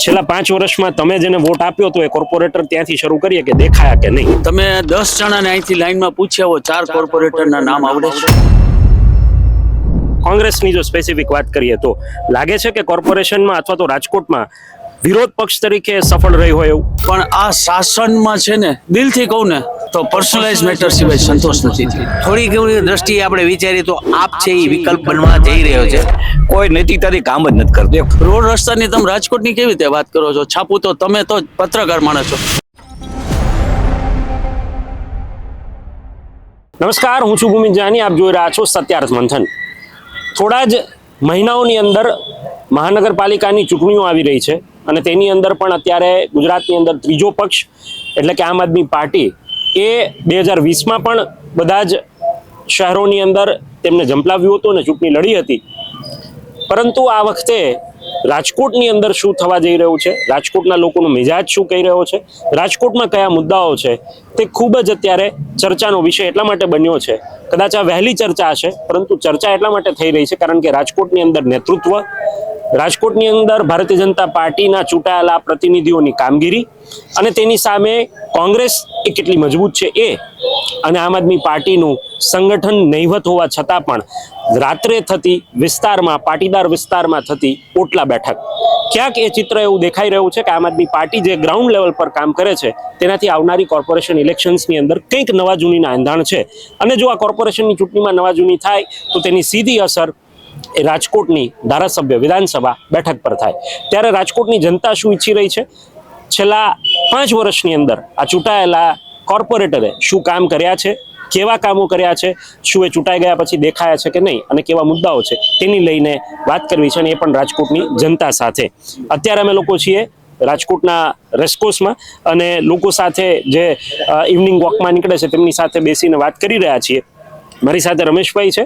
છેલ્લા 5 વર્ષમાં તમે જેને વોટ આપ્યો તો એ કોર્પોરેટર ત્યાંથી શરૂ કરીએ કે દેખાયા કે નહીં? તમે 10 જણાને અહીંથી લાઈનમાં પૂછ્યા હો, 4 કોર્પોરેટરના નામ આવડે છે? કોંગ્રેસની જો સ્પેસિફિક વાત કરીએ તો લાગે છે કે કોર્પોરેશનમાં અથવા તો રાજકોટમાં વિરોધ પક્ષ તરીકે સફળ રહી હોય એવું? પણ આ શાસનમાં છે ને, દિલથી કહું ને તો પર્સનલાઇઝ મેટર સિવાય સંતોષ નથી થયો. થોડી ઘણી દ્રષ્ટિએ આપણે વિચારીએ તો આપ છે એ વિકલ્પ બનવા જઈ રહ્યો છે. કોઈ નૈતિકતાથી કામ જ નથી કરતું. રોડ રસ્તાની તમે રાજકોટની કેવી રીતે વાત કરો છો? છાપું તો તમે તો પત્રકાર માણસ છો. નમસ્કાર, હું છું ભૂમિ જાની, આપ જોઈ રહ્યા છો સત્યાર્થ મંથન. થોડા જ મહિનાઓની અંદર મહાનગરપાલિકાની ચૂંટણીઓ આવી રહી છે અને તેની અંદર પણ અત્યારે ગુજરાતની અંદર ત્રીજો પક્ષ એટલે કે આમ આદમી પાર્ટી એ 2020માં પણ બધા જ શહેરોની અંદર તેમને ઝંપલાવ્યું હતું અને ચૂંટણી લડી હતી. પરંતુ આ વખતે રાજકોટની અંદર શું થવા જઈ રહ્યું છે, રાજકોટના લોકોનો મિજાજ શું કહી રહ્યો છે, રાજકોટમાં કયા મુદ્દાઓ છે, તે ખૂબ જ અત્યારે ચર્ચાનો વિષય એટલા માટે બન્યો છે. કદાચ આ વહેલી ચર્ચા હશે, પરંતુ ચર્ચા એટલા માટે થઈ રહી છે કારણ કે રાજકોટની અંદર નેતૃત્વ, રાજકોટની અંદર ભારતીય જનતા પાર્ટીના ચૂંટાયેલા પ્રતિનિધિઓની કામગીરી અને તેની સામે કોંગ્રેસ એ કેટલી મજબૂત છે એ, અને આમ આદમી પાર્ટીનું સંગઠન નહીવત હોવા છતાં પણ રાત્રે થતી વિસ્તારમાં, પાટીદાર વિસ્તારમાં થતી ઓટલા બેઠક, ક્યાંક એ ચિત્ર એવું દેખાઈ રહ્યું છે કે આમ આદમી પાર્ટી જે ગ્રાઉન્ડ લેવલ પર કામ કરે છે તેનાથી આવનારી કોર્પોરેશન ઇલેક્શન્સની અંદર કંઈક નવા જૂનીના એંધાણ છે. અને જો આ કોર્પોરેશનની ચૂંટણીમાં નવા જૂની થાય તો તેની સીધી અસર એ રાજકોટની ધારાસભ્ય વિધાનસભા બેઠક પર થાય. ત્યારે રાજકોટની જનતા શું ઈચ્છી રહી છે, છેલ્લા 5 વર્ષની અંદર આ ચૂંટાયેલા કોર્પોરેટરે શું કામ કર્યા છે, કેવા કામો કર્યા છે, શું એ ચૂંટાઈ ગયા પછી દેખાયા છે કે નહીં, અને કેવા મુદ્દાઓ છે તેની લઈને વાત કરવી છે, અને એ પણ રાજકોટની જનતા સાથે. અત્યારે અમે લોકો છીએ રાજકોટના રેસકોર્સમાં અને લોકો સાથે જે ઇવનિંગ વોકમાં નીકળે છે તેમની સાથે બેસીને વાત કરી રહ્યા છીએ. મારી સાથે રમેશભાઈ છે,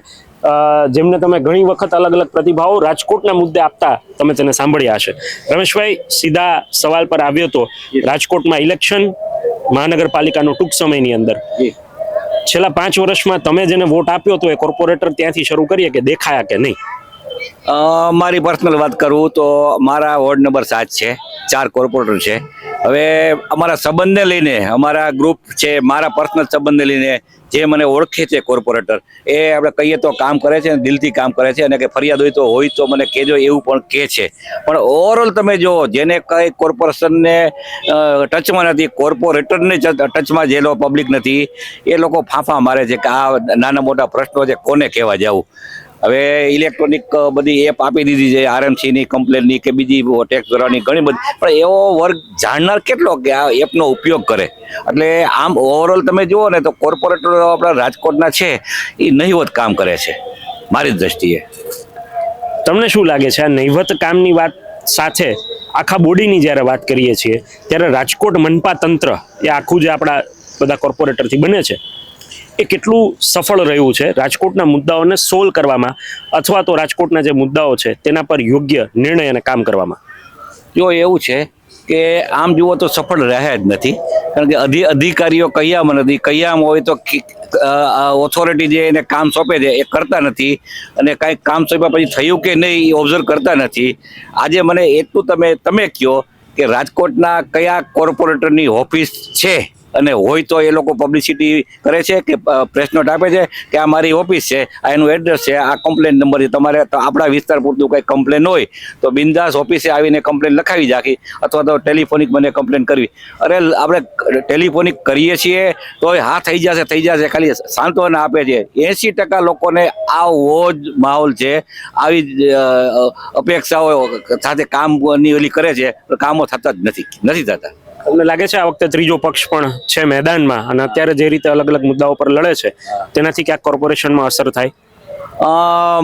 જેમને તમે ઘણી વખત અલગ અલગ પ્રતિભાવો રાજકોટના મુદ્દે આપતા તમે તેને સાંભળ્યા હશે. રમેશભાઈ, સીધા સવાલ પર આવ્યો તો રાજકોટમાં ઇલેક્શન, મહાનગરપાલિકાનો ટૂંક સમયની અંદર, છેલ્લા 5 વર્ષમાં તમે જેને વોટ આપ્યો તો એ કોર્પોરેટર ત્યાંથી શરૂ કરીએ કે દેખાયા કે નહીં? મારી પર્સનલ વાત કરું તો મારા વોર્ડ નંબર 7 છે, 4 કોર્પોરેટર છે. હવે અમારા સંબંધને લઈને, અમારા ગ્રુપ છે, મારા પર્સનલ સંબંધને લઈને જે મને ઓળખે છે કોર્પોરેટર, એ આપણે કહીએ તો કામ કરે છે, દિલથી કામ કરે છે, અને કે ફરિયાદ હોય તો મને કહેજો એવું પણ કહે છે. પણ ઓવરઓલ તમે જો જેને કઈ કોર્પોરેશનને ટચમાં નથી, કોર્પોરેટરને ટચમાં જે લોકો પબ્લિક નથી, એ લોકો ફાંફા મારે છે કે આ નાના મોટા પ્રશ્નો છે કોને કહેવા જવું. હવે ઇલેક્ટ્રોનિક બધી એપ આપી દીધી છે, આરએમસીની કમ્પ્લેનની કે બીજી ટેક્સ ભરવાની ઘણી બધી, પણ એવો વર્ગ જાણનાર કેટલો કે આ એપનો ઉપયોગ કરે. એટલે આમ ઓવરઓલ તમે જુઓ ને તો કોર્પોરેટરો આપણા રાજકોટના છે એ નહીવત કામ કરે છે મારી દ્રષ્ટિએ. તમને શું લાગે છે આ નહીવત કામની વાત સાથે આખા બોડીની જ્યારે વાત કરીએ છીએ ત્યારે રાજકોટ મનપા તંત્ર એ આખું જે આપણા બધા કોર્પોરેટરથી બને છે એ કેટલું સફળ રહ્યું છે રાજકોટના મુદ્દાઓને સોલ્વ કરવામાં, અથવા તો રાજકોટના જે મુદ્દાઓ છે તેના પર યોગ્ય નિર્ણય અને કામ કરવામાં? જો એવું છે કે આમ જુઓ તો સફળ રહ્યા જ નથી, કારણ કે અધિકારીઓ કયામાં નથી, કયામાં હોય તો ઓથોરિટી જે એને કામ સોંપે છે એ કરતા નથી, અને કાંઈક કામ સોંપ્યા પછી થયું કે નહીં એ ઓબ્ઝર્વ કરતા નથી. આજે મને એટલું તમે કહો કે રાજકોટના કયા કોર્પોરેટરની ઓફિસ છે, અને હોય તો એ લોકો પબ્લિસિટી કરે છે કે પ્રેસ નોટ આપે છે કે આ મારી ઓફિસ છે, આ એનું એડ્રેસ છે, આ કમ્પ્લેન નંબર છે, તમારે તો આપણા વિસ્તાર પૂરતું કંઈ કમ્પ્લેન હોય તો બિંદાસ ઓફિસે આવીને કમ્પ્લેન લખાવી રાખી, અથવા તો ટેલિફોનિક મને કમ્પ્લેન કરવી. અરે આપણે ટેલિફોનિક કરીએ છીએ તો હા થઈ જશે, ખાલી સાંત્વના આપે છે. 80% લોકોને આવો જ માહોલ છે, આવી જ અપેક્ષાઓ સાથે કામની ઓલી કરે છે, કામો થતા જ નથી થતા. તમને લાગે છે આ વખતે ત્રીજો પક્ષ પણ છે મેદાનમાં, અને અત્યારે જે રીતે અલગ અલગ મુદ્દાઓ પર લડે છે તેનાથી ક્યાંક કોર્પોરેશનમાં અસર થાય?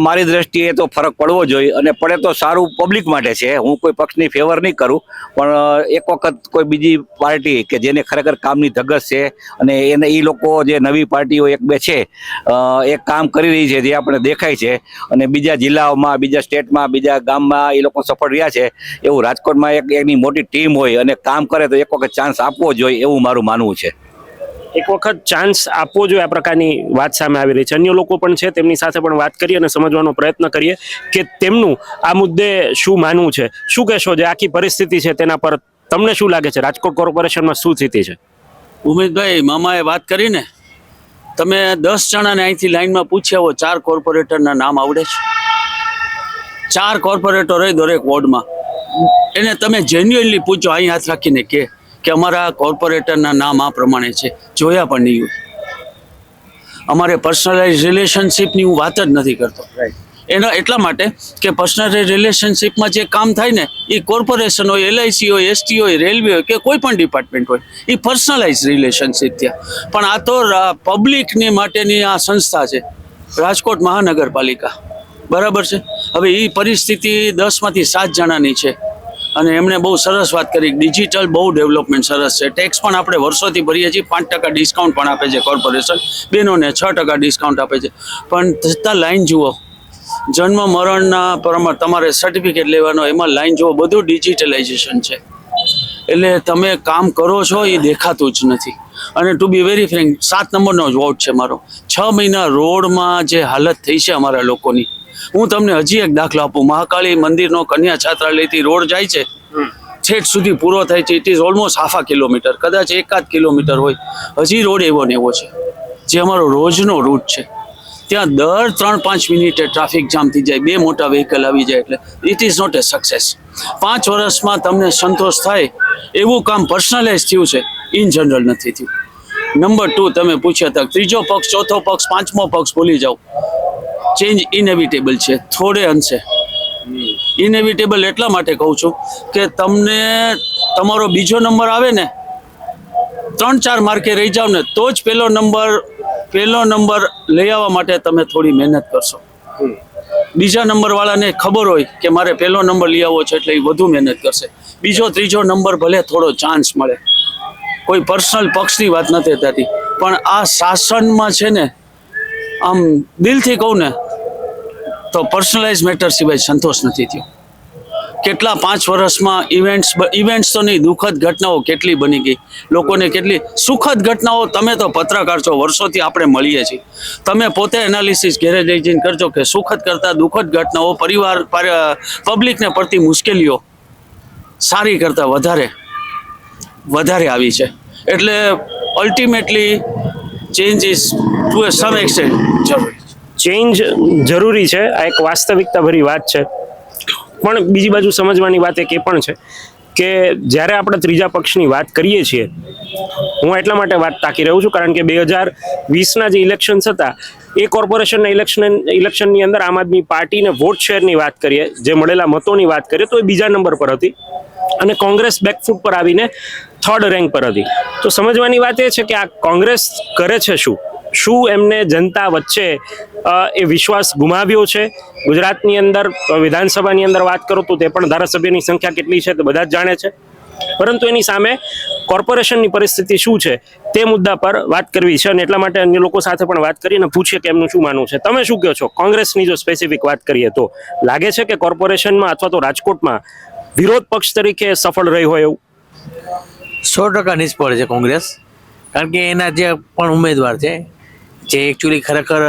મારી દ્રષ્ટિએ તો ફરક પડવો જોઈએ, અને પડે તો સારું પબ્લિક માટે છે. હું કોઈ પક્ષની ફેવર નહીં કરું, પણ એક વખત કોઈ બીજી પાર્ટી કે જેને ખરેખર કામની ધગશ છે, અને એને એ લોકો જે નવી પાર્ટીઓ 1-2 છે એ કામ કરી રહી છે, જે આપણે દેખાય છે, અને બીજા જિલ્લાઓમાં, બીજા સ્ટેટમાં, બીજા ગામમાં એ લોકો સફળ રહ્યા છે, એવું રાજકોટમાં એની મોટી ટીમ હોય અને કામ કરે તો એક વખત ચાન્સ આપવો જોઈએ એવું મારું માનવું છે. એક વખત ચાન્સ આપવો જોઈએ, આ પ્રકારની વાત સામે આવી રહી છે. અન્ય લોકો પણ છે, તેમની સાથે પણ વાત કરીએ અને સમજવાનો પ્રયત્ન કરીએ કે તેમનું આ મુદ્દે શું માનવું છે. શું કહેશો, જે આખી પરિસ્થિતિ છે તેના પર તમને શું લાગે છે? રાજકોટ કોર્પોરેશનમાં શું સ્થિતિ છે? ઉમેશભાઈ, મામાએ વાત કરી ને, તમે 10 જણાને અહીંથી લાઈનમાં પૂછ્યા હો, 4 કોર્પોરેટરના નામ આવડે છે? 4 કોર્પોરેટર હોય દરેક વોર્ડમાં, એને તમે જેન્યુઅનલી પૂછો, અહીં હાથ રાખીને કે અમારા કોર્પોરેટરના નામ આ પ્રમાણે છે, જોયા પણ નહીં હોય. અમારે પર્સનલાઇઝ રિલેશનશિપની હું વાત જ નથી કરતો. એના એટલા માટે કે પર્સનલ રિલેશનશિપમાં જે કામ થાય ને, એ કોર્પોરેશન હોય, LIC હોય, ST હોય, રેલવે હોય કે કોઈ પણ ડિપાર્ટમેન્ટ હોય, એ પર્સનલાઇઝ રિલેશનશિપ ત્યાં. પણ આ તો પબ્લિકની માટેની આ સંસ્થા છે, રાજકોટ મહાનગરપાલિકા, બરાબર છે. હવે એ પરિસ્થિતિ 10માંથી 7 જણાની છે. અને એમણે બહુ સરસ વાત કરી, ડિજિટલ બહુ ડેવલપમેન્ટ સરસ છે. ટેક્સ પણ આપણે વર્ષોથી ભરીએ છીએ, 5% ડિસ્કાઉન્ટ પણ આપે છે કોર્પોરેશન, બહેનોને 6% ડિસ્કાઉન્ટ આપે છે. પણ છતાં લાઈન જુઓ, જન્મ મરણના પ્રમાણે તમારે સર્ટિફિકેટ લેવાનો, એમાં લાઈન જુઓ, બધું ડિજિટલાઇઝેશન છે. એટલે તમે કામ કરો છો એ દેખાતું જ નથી. અને ટુ બી વેરી ફ્રેન્ક, 7 નંબરનો જ વોર્ડ છે મારો. 6 મહિના રોડમાં જે હાલત થઈ છે અમારા લોકોની, હું તમને હજી એક દાખલો આપું. મહાકાળી મંદિરનો કન્યા છાત્રાલયથી રોડ જાય છે, છેક સુધી પૂરો થાય છે. ઇટ ઇઝ ઓલમોસ્ટ 1/2 કિલોમીટર, કદાચ 1 કિલોમીટર હોય. હજી રોડ એવો ને એવો છે, જે અમારો રોજનો રૂટ છે. ત્યાં દર 3-5 મિનિટે ટ્રાફિક જામ થઈ જાય, 2 મોટા વ્હીકલ આવી જાય. એટલે it is not a success. 5 વર્ષમાં તમને સંતોષ થાય એવું કામ પર્સનલાઇઝ થયું છે, ઇન જનરલ નથી થયું. નંબર 2, તમે પૂછ્યા હતા, ત્રીજો પક્ષ, ચોથો પક્ષ, 5મો પક્ષ ભૂલી જાઓ. ચેન્જ ઇનેવિટેબલ છે, થોડે અંશે ઇનેવિટેબલ. એટલા માટે કહું છું કે તમને તમારો બીજો નંબર આવે ને, 3-4 માર્કે રહી જાવ ને, તો જ પહેલો નંબર લઈ આવવા માટે તમે થોડી મહેનત કરશો. બીજા નંબર વાળાને ખબર હોય કે મારે પહેલો નંબર લઈ આવવો છે, એટલે એ વધુ મહેનત કરશે. બીજો ત્રીજો નંબર ભલે થોડો ચાન્સ મળે, કોઈ પર્સનલ પક્ષની વાત નથી થતી, પણ આ શાસનમાં છે ને, આમ દિલથી કહું ને તો પર્સનલાઇઝ મેટર સિવાય સંતોષ નથી થયો. કેટલા 5 વર્ષમાં ઇવેન્ટ્સ તો નહીં, દુઃખદ ઘટનાઓ કેટલી બની ગઈ, લોકોને કેટલી સુખદ ઘટનાઓ. તમે તો પત્રકાર છો, વર્ષોથી આપણે મળીએ છીએ, તમે પોતે એનાલિસિસ ઘેરે જઈને કરજો કે સુખદ કરતાં દુઃખદ ઘટનાઓ, પરિવાર પબ્લિકને પડતી મુશ્કેલીઓ સારી કરતાં વધારે આવી છે. એટલે ultimately change is to a some extent જરૂરી. ચેન્જ જરૂરી છે, આ એક વાસ્તવિકતા ભરી વાત છે. પણ બીજી બાજુ સમજવાની વાત એક એ પણ છે કે જ્યારે આપણે ત્રીજા પક્ષની વાત કરીએ છીએ, હું એટલા માટે વાત ટાંકી રહ્યો છું કારણ કે 2020ના જે ઇલેક્શન્સ હતા, એ કોર્પોરેશનના ઇલેક્શનની અંદર આમ આદમી પાર્ટીને વોટ શેરની વાત કરીએ, જે મળેલા મતોની વાત કરીએ, તો એ બીજા નંબર પર હતી અને કોંગ્રેસ બેકફૂટ પર આવીને 3rd રેન્ક પર હતી. તો સમજવાની વાત એ છે કે આ કોંગ્રેસ કરે છે શું એમને જનતા વચ્ચે એ વિશ્વાસ ગુમાવ્યો છે? ગુજરાતની અંદર વિધાનસભાની અંદર વાત કરો તો તે પણ ધારાસભ્યની સંખ્યા કેટલી છે તે બધા જ જાણે છે, પરંતુ એની સામે કોર્પોરેશનની પરિસ્થિતિ શું છે તે મુદ્દા પર વાત કરવી છે. અને એટલા માટે અન્ય લોકો સાથે પણ વાત કરીને પૂછીએ કે એમનું શું માનવું છે. તમે શું કહો છો? કોંગ્રેસની જો સ્પેસિફિક વાત કરીએ તો લાગે છે કે કોર્પોરેશનમાં અથવા તો રાજકોટમાં વિરોધ પક્ષ તરીકે સફળ રહી હોય એવું? 100% નિષ્ફળ છે કોંગ્રેસ. કારણ કે એના જે પણ ઉમેદવાર છે, જે એકચ્યુઅલી ખરેખર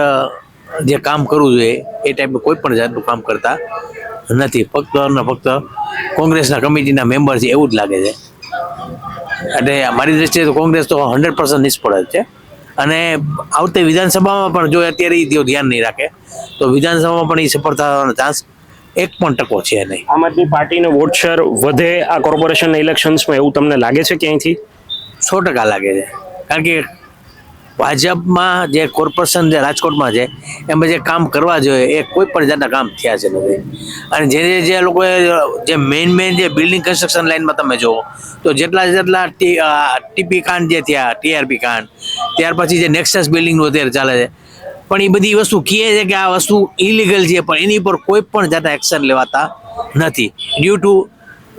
જે કામ કરવું જોઈએ એ ટાઈપનું કોઈ પણ જાતનું કામ કરતા નથી. ફક્ત ને ફક્ત કોંગ્રેસના કમિટીના મેમ્બર છે એવું જ લાગે છે. એટલે મારી દ્રષ્ટિએ તો કોંગ્રેસ તો 100% નિષ્ફળ જ છે. અને આવતી વિધાનસભામાં પણ જો અત્યારે એ ધ્યાન નહીં રાખે તો વિધાનસભામાં પણ એ સફળ થવાનો ચાન્સ 1% છે નહીં. આમ આદમી પાર્ટીનો વોટ શેર વધે આ કોર્પોરેશનના ઇલેક્શન્સમાં એવું તમને લાગે છે ક્યાંયથી? 100% લાગે છે. કારણ કે ભાજપમાં જે કોર્પોરેશન જે રાજકોટમાં છે એમાં જે કામ કરવા જોઈએ એ કોઈ પણ જાતના કામ થયા છે નથી. અને જે લોકોએ જે મેઇન જે બિલ્ડિંગ કન્સ્ટ્રક્શન લાઇનમાં તમે જુઓ તો જેટલા ટીપી કાંડ જે થયા, TRP કાંડ, ત્યાર પછી જે નેક્સસ બિલ્ડિંગનું અત્યારે ચાલે છે, પણ એ બધી વસ્તુ કહે છે કે આ વસ્તુ ઇલીગલ છે, પણ એની પર કોઈ પણ જાતના એક્શન લેવાતા નથી ડ્યુ ટુ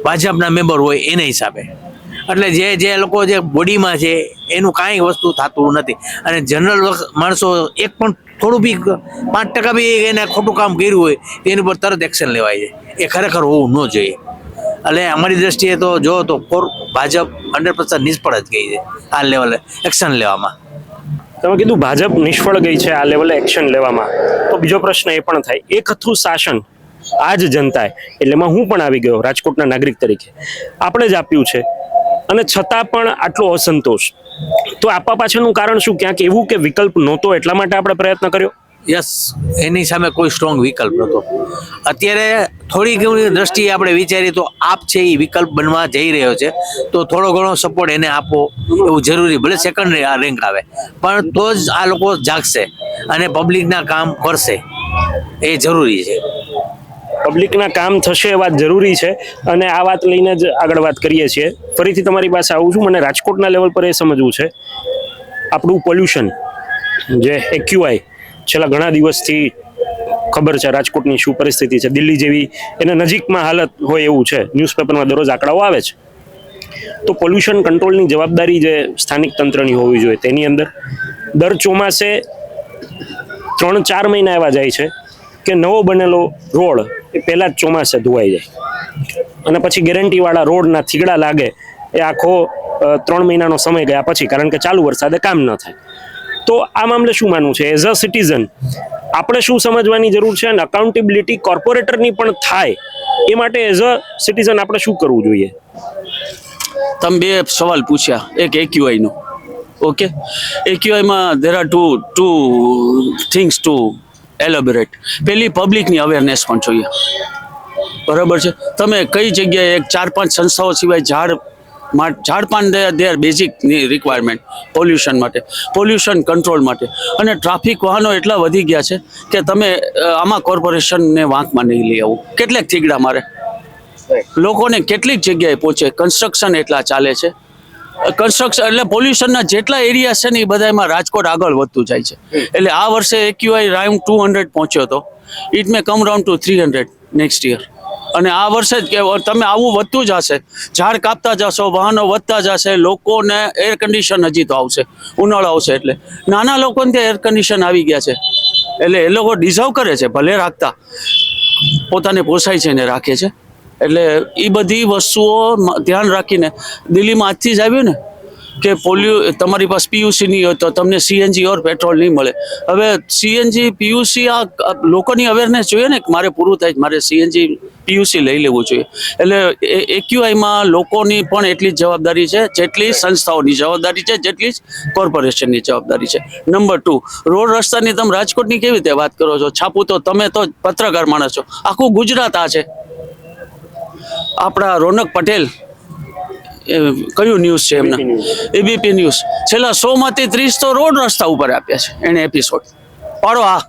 ભાજપના મેમ્બર હોય એના હિસાબે. એટલે જે લોકો જે બોડીમાં છે એનું કાંઈ વસ્તુ થતું નથી. અને જનરલ માણસો એક પણ થોડું બી 5% બી એને ખોટું કામ કર્યું હોય એની પર તરત એક્શન લેવાય છે. એ ખરેખર હોવું ન જોઈએ. એટલે અમારી દ્રષ્ટિએ તો જો તો ભાજપ 100% નિષ્ફળ જ ગઈ છે આ લેવલે એક્શન લેવામાં. તમે કીધું ભાજપ નિષ્ફળ ગઈ છે આ લેવલે એક્શન લેવામાં, તો બીજો પ્રશ્ન એ પણ થાય, એક હતું શાસન, આ જ જનતાએ, એટલે એમાં હું પણ આવી ગયો રાજકોટના નાગરિક તરીકે, આપણે જ આપ્યું છે અને છતાં પણ આટલો અસંતોષ, તો આપવા પાછળનું કારણ શું? ક્યાંક એવું કે વિકલ્પ નહોતો એટલા માટે આપણે પ્રયત્ન કર્યો? યસ, એની સામે કોઈ સ્ટ્રોંગ વિકલ્પ નહોતો. અત્યારે થોડીક એવી દ્રષ્ટિએ આપણે વિચારીએ તો આપ છે એ વિકલ્પ બનવા જઈ રહ્યો છે, તો થોડો ઘણો સપોર્ટ એને આપવો એવું જરૂરી, ભલે સેકન્ડ રેન્ક આવે પણ તો જ આ લોકો જાગશે અને પબ્લિકના કામ કરશે, એ જરૂરી છે. પબ્લિકના કામ થશે એ વાત જરૂરી છે અને આ વાત લઈને જ આગળ વાત કરીએ છીએ. ફરીથી તમારી પાસે આવું છું, મને રાજકોટના લેવલ પર એ સમજવું છે, આપણું પોલ્યુશન જે એક્યુઆઈ છેલ્લા ઘણા દિવસથી ખબર છે રાજકોટની શું પરિસ્થિતિ છે, દિલ્હી જેવી એને નજીકમાં હાલત હોય એવું છે, ન્યૂઝપેપરમાં દરરોજ આંકડાઓ આવે છે. તો પોલ્યુશન કંટ્રોલની જવાબદારી જે સ્થાનિક તંત્રની હોવી જોઈએ, તેની અંદર દર ચોમાસે 3-4 મહિના એવા જાય છે કે નવો બનેલો રોડ એ પહેલા જ ચોમાસે ધોવાઈ જાય અને પછી ગેરંટીવાળા રોડના થીગડા લાગે એ આખો 3 મહિનાનો સમય ગયા પછી, કારણ કે ચાલુ વરસાદે કામ ન થાય. તો આ મામલે શું માનવું છે એઝ અ સિટીઝન, આપણે શું સમજવાની જરૂર છે અને અકાઉન્ટેબિલિટી કોર્પોરેટરની પણ થાય એ માટે એઝ અ સિટીઝન આપણે શું કરવું જોઈએ? તમે બે સવાલ પૂછ્યા, એક એક્યુઆઈ નો. ઓકે, એક્યુઆઈમાં there are two things to elaborate. પહેલી, પબ્લિકની અવેરનેસ પણ જોઈએ. બરાબર છે, તમે કઈ જગ્યાએ એક 4-5 સંસ્થાઓ સિવાય ઝાડપાન they are basic requirement pollution માટે, પોલ્યુશન કંટ્રોલ માટે. અને ટ્રાફિક વાહનો એટલા વધી ગયા છે કે તમે આમાં કોર્પોરેશનને વાંકમાં નહીં લઈ આવું. કેટલાક થીગડા મારે લોકોને કેટલીક જગ્યાએ પહોંચે, કન્સ્ટ્રક્શન એટલા ચાલે છે, કન્સ્ટ્રક્શન એટલે પોલ્યુશનના જેટલા એરિયા છે ને એ બધામાં રાજકોટ આગળ વધતું જાય છે. એટલે આ વર્ષે એક્યુઆઈ રાઉન્ડ 200 પહોંચ્યો હતો, it may come round to 300 next year. અને આ વર્ષે જ કે તમે આવું વધતું જશે, ઝાડ કાપતા જશો, વાહનો વધતા જશે, લોકોને એર કન્ડિશન હજી તો આવશે, ઉનાળો આવશે એટલે નાના લોકોને ત્યાં એર કન્ડિશન આવી ગયા છે. એટલે એ લોકો ડિઝર્વ કરે છે, ભલે રાખતા પોતાને પોસાય છે ને રાખે છે. એટલે એ બધી વસ્તુઓ ધ્યાન રાખીને દિલ્હીમાં આજથી જ આવ્યું ને કે તમારી પાસે પીયુસી નહીં હોય તો તમને સીએનજી ઓર પેટ્રોલ નહીં મળે. હવે સીએનજી પીયુસી આ લોકોની અવેરનેસ જોઈએ ને, મારે પૂરું થાય મારે સીએનજી પીયુસી લઈ લેવું જોઈએ. એટલે એક્યુઆઈમાં લોકોની પણ એટલી જ જવાબદારી છે જેટલી સંસ્થાઓની જવાબદારી છે, જેટલી જ કોર્પોરેશનની જવાબદારી છે. નંબર 2, રોડ રસ્તાની તમે રાજકોટની કેવી રીતે વાત કરો છો? છાપું તો તમે તો પત્રકાર માણસ છો, આખું ગુજરાત આ છે. આપણા રોનક પટેલ કયું ન્યૂઝ છે એમના, એબીપી ન્યૂઝ, છેલ્લા 100માંથી 30 તો રોડ રસ્તા ઉપર આપ્યા છે એને એપિસોડ પાડો. આ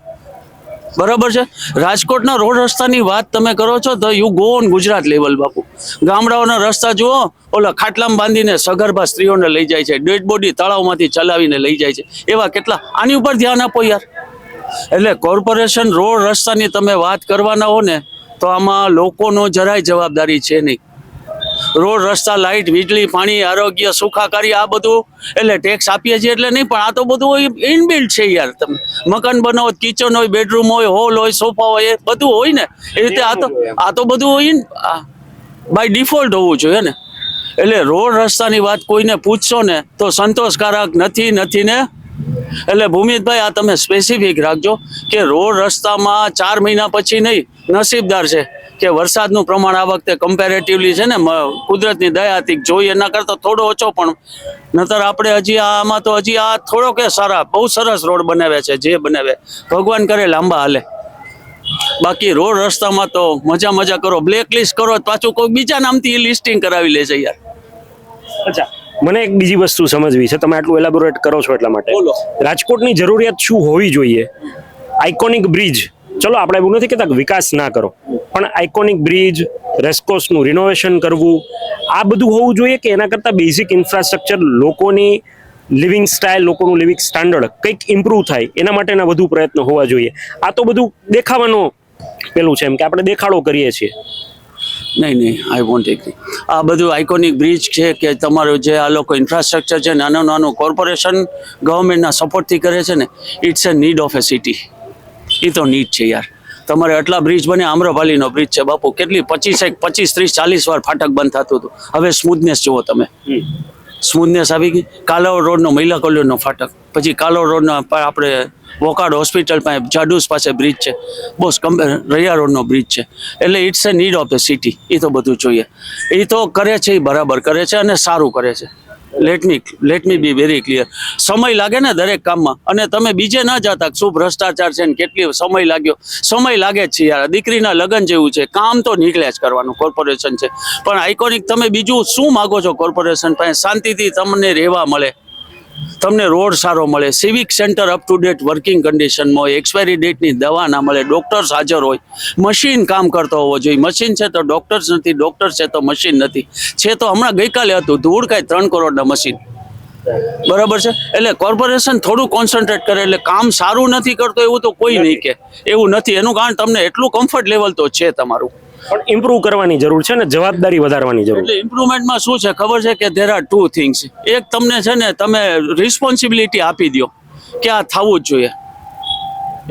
બરાબર છે. રાજકોટના રોડ રસ્તાની વાત તમે કરો છો તો you go on Gujarat level બાપુ. ગામડાઓના રસ્તા જુઓ, ઓલા ખાટલામાં બાંધીને સગર્ભા સ્ત્રીઓને લઈ જાય છે, ડેડ બોડી તળાવમાંથી ચલાવીને લઈ જાય છે, એવા કેટલા. આની ઉપર ધ્યાન આપો યાર. એટલે કોર્પોરેશન રોડ રસ્તાની તમે વાત કરવાના હો ને તો આમાં લોકોનો જરાય જવાબદારી છે નહીં. રોડ રસ્તા, લાઇટ, વીજળી, પાણી, આરોગ્ય, સુખાકારી, આ બધું એટલે ટેક્સ આપીએ છીએ એટલે નહીં, પણ આ તો બધું ઇનબિલ્ટ છે યાર. તમે મકાન બનાવો, કિચન હોય, બેડરૂમ હોય, હોલ હોય, સોફા હોય, એ બધું હોય ને એ રીતે આ તો બધું હોય બાય ડિફોલ્ટ હોવું જોઈએ ને. એટલે રોડ રસ્તાની વાત કોઈને પૂછશો ને તો સંતોષકારક નથી ને. એટલે ભૂમિતભાઈ આ તમે સ્પેસિફિક રાખજો કે રોડ રસ્તામાં 4 મહિના પછી નહીં, નસીબદાર છે કે વરસાદનું પ્રમાણ આ વખતે કમ્પેરેટિવલી છે ને કુદરતની દયાથી જોઈએ એના કરતાં થોડો ઓછો, પણ નતર આપણે હજી આમાં તો હજી આ થોડો કે સારા બહુ સરસ રોડ બનાવ્યા છે, જે બનાવ્યા ભગવાન કરે લાંબા હાલે. બાકી રોડ રસ્તામાં તો મજા કરો, બ્લેક લિસ્ટ કરો, પાછું કોઈ બીજા નામથી લિસ્ટિંગ કરાવી લે છે યાર. અચ્છા, મને એક બીજી વસ્તુ સમજવી છે, તમે આટલું એલાબોરેટ કરો છો એટલા માટે. રાજકોટની જરૂરિયાત શું હોવી જોઈએ? આઇકોનિક બ્રિજ, ચલો આપણે એવું નથી કહેતા વિકાસ ના કરો, પણ આઇકોનિક બ્રિજ, રેસકોર્સનું રિનોવેશન કરવું, આ બધું હોવું જોઈએ કે એના કરતાં બેઝિક ઇન્ફ્રાસ્ટ્રક્ચર, લોકોની લિવિંગ સ્ટાઇલ, લોકોનું લિવિંગ સ્ટાન્ડર્ડ કંઈક ઇમ્પ્રૂવ થાય એના માટેના વધુ પ્રયત્નો હોવા જોઈએ? આ તો બધું દેખાવાનું પેલું છે, એમ કે આપણે દેખાડો કરીએ છીએ. નહીં, આઈ વોન્ટ એગ્રી. આ બધું આઇકોનિક બ્રિજ છે કે તમારું જે આ લોકો ઇન્ફ્રાસ્ટ્રક્ચર છે નાનું કોર્પોરેશન ગવર્મેન્ટના સપોર્ટથી કરે છે ને, it's a need of a city. એ તો નીડ છે યાર. તમારે આટલા બ્રિજ બને, આમ્રપાલીનો બ્રિજ છે બાપુ, કેટલી 25, 30, 40 વાર ફાટક બંધ થતું હતું. હવે સ્મૂથનેસ જુઓ તમે, સ્મૂથનેસ આવી ગઈ. કાલાવડ રોડનો મહિલા કલ્યાણનો ફાટક, પછી કાલાવડ રોડનો આપણે વોકાડ હોસ્પિટલ પાસે જાડુસ પાસે બ્રિજ છે, બસ રૈયા રોડનો બ્રિજ છે. એટલે it's a need of the city. એ તો બધું જોઈએ, એ તો કરે છે, એ બરાબર કરે છે અને સારું કરે છે. Let me be very clear. સમય લાગે ને દરેક કામમાં, અને તમે બીજે ના જતા શું ભ્રષ્ટાચાર છે ને કેટલી સમય લાગ્યો. સમય લાગે જ છે યાર, દીકરીના લગ્ન જેવું છે, કામ તો નીકળ્યા જ કરવાનું. કોર્પોરેશન છે પણ આઇકોનિક, તમે બીજું શું માગો છો કોર્પોરેશન પાસે? શાંતિથી તમને રહેવા મળે, તમને રોડ સારો મળે, civic centre up to date working કન્ડિશનમાં હોય, એક્સપાયરી ડેટની દવા ના મળે, ડોક્ટર્સ હાજર હોય, મશીન કામ કરતો હોવો જોઈએ. મશીન છે તો ડોક્ટર્સ નથી, ડોક્ટર છે તો મશીન નથી. છે તો હમણાં ગઈકાલે હતું ધૂળ કાંઈ 3 કરોડના મશીન, બરાબર છે. એટલે કોર્પોરેશન થોડું કોન્સન્ટ્રેટ કરે એટલે કામ સારું નથી કરતો એવું તો કોઈ નહીં કે, એવું નથી. એનું કારણ તમને એટલું કમ્ફર્ટ લેવલ તો છે તમારું, પણ ઇમ્પ્રૂવ કરવાની જરૂર છે ને, જવાબદારી વધારવાની જરૂર. એટલે ઇમ્પ્રુવમેન્ટમાં શું છે ખબર છે કે there are 2 things. એક તમને છે ને, તમે રિસ્પોન્સિબિલિટી આપી દો કે આ થવું જ જોઈએ.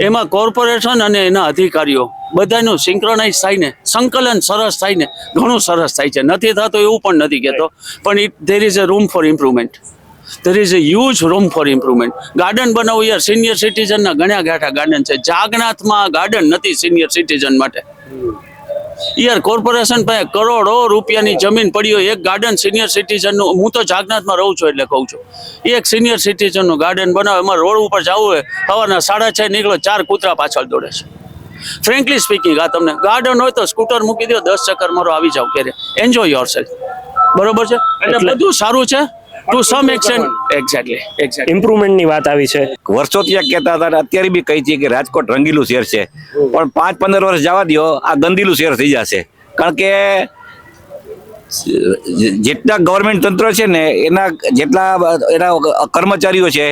એમાં કોર્પોરેશન અને એના અધિકારીઓ બધાનું સિંક્રોનાઇઝ થાય ને, સંકલન સરસ થાય ને, ઘણું સરસ થાય છે. નથી થતું એવું પણ નથી કહેતો, પણ there is a room for improvement. There is a huge room for improvement. Garden બનાવું યાર, સિનિયર સિટીઝનના ઘણા ગાંઠા ગાર્ડન છે. જાગનાથમાં ગાર્ડન નથી સિનિયર સિટીઝન માટે યાર. કોર્પોરેશન પાસે કરોડો રૂપિયાની જમીન પડી હોય, એક ગાર્ડન સિનિયર સિટીઝનનું, હું તો જાગનાથમાં રહું છું એટલે કહું છું, એક સિનિયર સિટીઝનનું ગાર્ડન બનાવે. એમાં રોડ ઉપર જવું હોય, સવારના 6:30 નીકળો, 4 કૂતરા પાછળ દોડે છે. ફ્રેન્કલી સ્પીકિંગ, આ તમને ગાર્ડન હોય તો સ્કૂટર મૂકી દો, 10 ચક્કર મારો, આવી જાવ ઘરે, એન્જોય યોર સેલ્ફ, બરોબર છે. એટલે બધું સારું છે ટુ સમ એક્સટેન્ટ. એક્ઝેક્ટલી ઇમ્પ્રુવમેન્ટની વાત આવી છે. વર્ષોથી આ કહેતા હતા અને અત્યારે બી કહી છે કે રાજકોટ રંગીલું શહેર છે, પણ 5-15 વર્ષ જવા દો, આ ગંદીલું શહેર થઈ જશે. કારણ કે જેટલા ગવર્મેન્ટ તંત્ર છે ને, એના કર્મચારીઓ છે,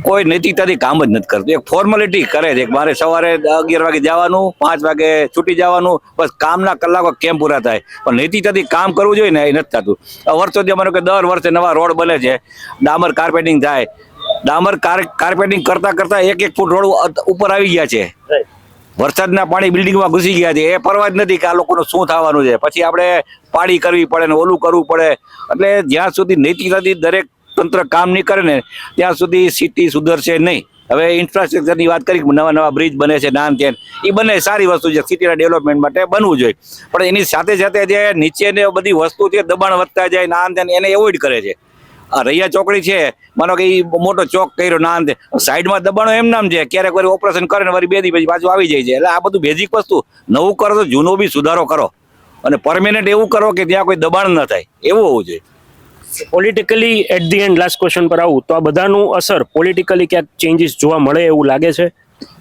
કોઈ નૈતિકતાથી કામ જ નથી કરતું. એક ફોર્માલિટી કરે છે, મારે સવારે 11 વાગે જવાનું, 5 વાગે છૂટી જવાનું, બસ કામના કલાકો કેમ પૂરા થાય. પણ નૈતિકતાથી કામ કરવું જોઈએ ને, એ નથી થતું. વર્ષોથી અમારો કે દર વર્ષે નવા રોડ બને છે, ડામર કાર્પેટિંગ થાય. ડામર કાર્પેટિંગ કરતા કરતા 1 ફૂટ રોડ ઉપર આવી ગયા છે. વરસાદના પાણી બિલ્ડિંગમાં ઘૂસી ગયા છે. એ પરવા જ નથી કે આ લોકોનું શું થવાનું છે. પછી આપણે પાડી કરવી પડે ને ઓલું કરવું પડે. એટલે જ્યાં સુધી નૈતિકતાથી દરેક તંત્ર કામ નહીં કરે ને, ત્યાં સુધી સિટી સુધરશે નહીં. હવે ઇન્ફ્રાસ્ટ્રક્ચરની વાત કરી, નવા બ્રિજ બને છે, નાન ત્યાં, એ બને સારી વસ્તુ છે, સિટીના ડેવલપમેન્ટ માટે બનવું જોઈએ. પણ એની સાથે સાથે જે નીચેની બધી વસ્તુ છે, દબાણ વધતા જાય, નાન ત્યાં, એને એવોઇડ કરે છે. આ રૈયા ચોકડી છે, માનો કે એ મોટો ચોક કર્યો, ના અંતે સાઈડમાં દબાણો એમ નામ છે, ક્યારેક વળી ઓપરેશન કરે ને વળી 2 દી પછી પાછું આવી જાય છે. એટલે આ બધું બેઝિક વસ્તુ નવું કરો તો જૂનો બી સુધારો કરો, અને પરમેનન્ટ એવું કરો કે ત્યાં કોઈ દબાણ ન થાય, એવું હોવું જોઈએ. Politically at the end, last question પર આવું તો, આ બધાનું અસર પોલિટિકલી ક્યાંક ચેન્જીસ જોવા મળે એવું લાગે છે?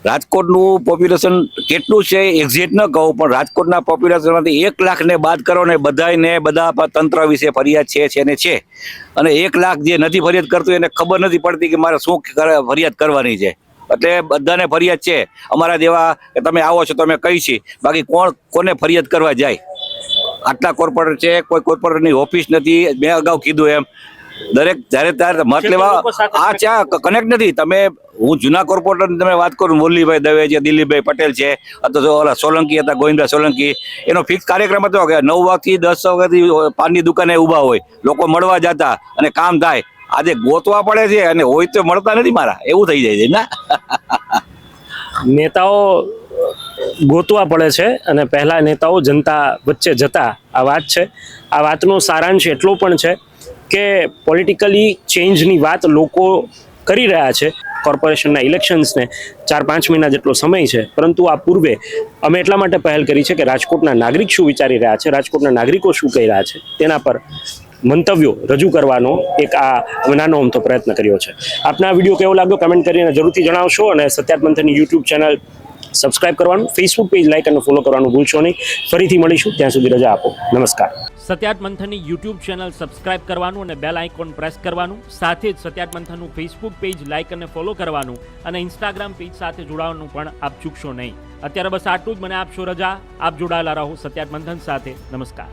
રાજકોટનું પોપ્યુલેશન કેટલું છે એક્ઝેક્ટ ન કહું, પણ રાજકોટના પોપ્યુલેશનમાંથી 1 લાખને બાદ કરો ને, બધા તંત્ર વિશે ફરિયાદ છે ને છે. અને 1 લાખ જે નથી ફરિયાદ કરતું એને ખબર નથી પડતી કે મારે શું ફરિયાદ કરવાની છે. એટલે બધાને ફરિયાદ છે. અમારા જેવા કે તમે આવો છો તમે કહી છે, બાકી કોને ફરિયાદ કરવા જાય? આટલા કોર્પોરેટર છે, કોઈ કોર્પોરેટરની ઓફિસ નથી. મેં અગાઉ કીધું એમ, દરેક ત્યારે મત લેવા આ ચા કનેક્ટ નથી. તમે હું જૂના કોર્પોરેટર તમે વાત કરું, મુરલીભાઈ દવે છે, દિલીપભાઈ પટેલ છે, અથવા તો ઓલા સોલંકી હતા, ગોવિંદભાઈ સોલંકી, એનો ફિક્સ કાર્યક્રમ હતો કે 9 વાગથી 10 વાગ્યાથી પાનની દુકાને ઊભા હોય, લોકો મળવા જતા અને કામ થાય. આજે ગોતવા પડે છે અને હોય તો મળતા નથી મારા, એવું થઈ જાય છે ના. નેતાઓ ગોતવા પડે છે અને પહેલા નેતાઓ જનતા વચ્ચે જતા, આ વાત છે. આ વાતનો સારાંશ એટલો પણ છે કે પોલિટિકલી ચેન્જની વાત લોકો કરી રહ્યા છે. કોર્પોરેશનના ઇલેક્શન્સને 4-5 મહિના જેટલો સમય છે, પરંતુ આ પૂર્વે અમે એટલા માટે પહેલ કરી છે કે રાજકોટના નાગરિક શું વિચારી રહ્યા છે, રાજકોટના નાગરિકો શું કહી રહ્યા છે, તેના પર મંતવ્યો રજૂ કરવાનો એક આ નાનો અમથો પ્રયત્ન કર્યો છે. આપને આ વિડીયો કેવો લાગ્યો કમેન્ટ કરીને જરૂરથી જણાવશો, અને સત્યાર્થ મંથનની યુટ્યુબ ચેનલ સબસ્ક્રાઇબ કરવાનું, ફેસબુક પેજ લાઇક અને ફોલો કરવાનું ભૂલશો નહીં. ફરીથી મળીશું, ત્યાં સુધી રજા આપો. નમસ્કાર. સત્યાર્થ મંથનની યુટ્યુબ ચેનલ સબસ્ક્રાઇબ કરવાનું અને બેલ આઇકોન પ્રેસ કરવાનું, સાથે જ સત્યાર્થ મંથનનું ફેસબુક પેજ લાઇક અને ફોલો કરવાનું, અને ઇન્સ્ટાગ્રામ પેજ સાથે જોડાવાનું પણ આપ ચૂકશો નહીં. અત્યારે બસ આટલું જ. મને આપશો રજા. આપ જોડાયેલા રહો સત્યાર્થ મંથન સાથે. નમસ્કાર.